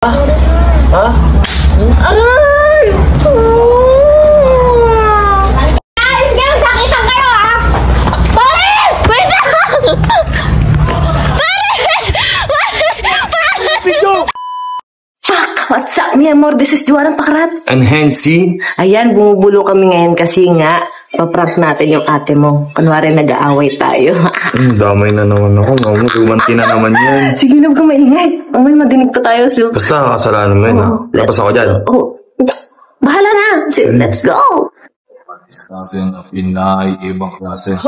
Ha? Aray! Guys, ngayon sakitan kayo ha! Pare! Wait lang! Pito! Fuck! What's up, mi amor? This is Juarang Pakrat. And Hensi? Ayan, bumubulo kami ngayon kasi nga, paprank natin yung ate mo. Kunwari nag-aaway tayo. Damay na naman ako. Mama, gumanti na naman yan. Sige, huwag ka maingay. Mamay, madinig pa tayo, Sil. Basta, kasalanan mo yun, ha? Labas ako dyan. Oh, bahala na. Sil, let's go. Manis natin na Pinay, ibang klase.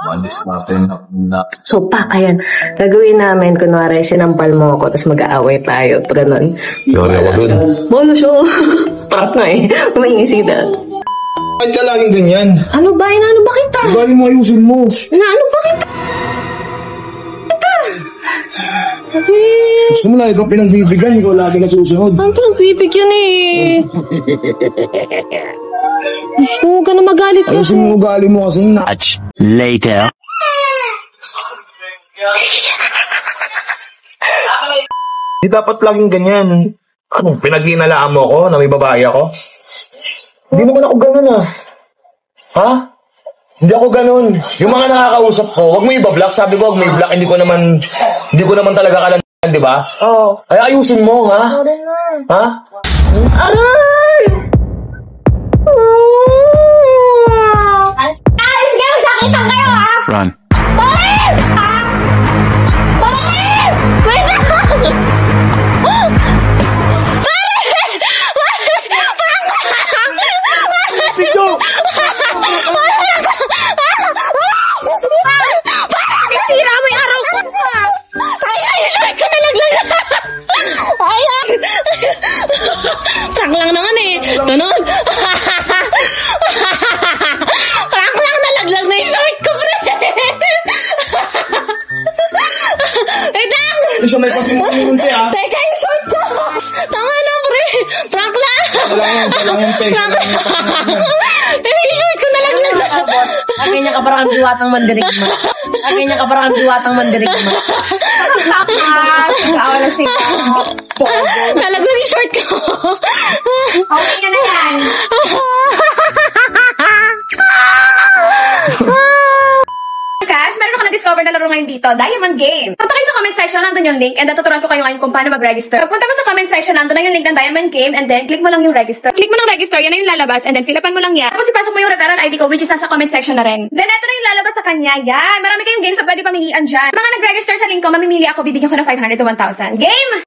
Manis natin na Pinay. So, pak, ayan. Gagawin namin, kunwari, sinampal mo ako, tapos mag-aaway tayo. Ganun. Yori ako dun. Molo siya. Prank na eh. Maingay sila. Bakit ka laging ganyan? Ano ba? Ano ba kita? Bali mo, ayusin mo. Ano ba kita? Gusto mo lagi kang pinagbibigyan, ikaw lagi na susunod. Ano pinagbibigyan eh? Gusto ka na magalit na. Ayusin mo ugali mo kasi na. Later. Hindi dapat laging ganyan. Ano, pinag-iinalaan mo ko na may babae ako? Hindi naman ako ganun ah. Ha? Hindi ako ganun. Yung mga nakakausap ko, wag mo i-block. Sabi ko, wag mo i-block. Hindi ko naman talaga kalandan, di ba? Oo. Ay, ayusin mo, ha? Ha? Aray! Guys, ngayon sakitan kayo ha! Run. Pare! Ha? Pare! Wait lang! Pito! Tira mo yung araw ko pa! Ay, short ko nalaglag! Ayan! Prank lang naman eh! Ganun! Prank lang, nalaglag na yung short ko, pre! Wait lang! Isa may pasimunti, ha? Teka, yung short ko! Tama na, pre! Prank lang! Walang yung te. Prank lang! Yung short ko nalaglag na! Ang ganyan ka parang ang duwatang mandirig mo. Ang ganyan ka parang ang duwatang mandirig mo. Ikaw na siya. Nalaglag yung short ko! Okay ka na yan. Cash, meron ako na-discover na laro ngayon dito, Diamond Game. Punta kayo sa comment section, nandun yung link, and tuturuan ko kayo ngayon kung paano mag-register. Pagpunta mo sa comment section, nandun na yung link ng Diamond Game, and then click mo lang yung register. Click mo ng register, yan na yung lalabas, and then fill upan mo lang yan. Tapos ipasok mo yung referral ID ko, which is nasa comment section na rin. Then eto na yung lalabas sa kanya, yan. Marami kayong games na pwede pamilian dyan. Mga nag-register sa link ko, mamimili ako, bibigyan ko ng 500 to 1,000. Game!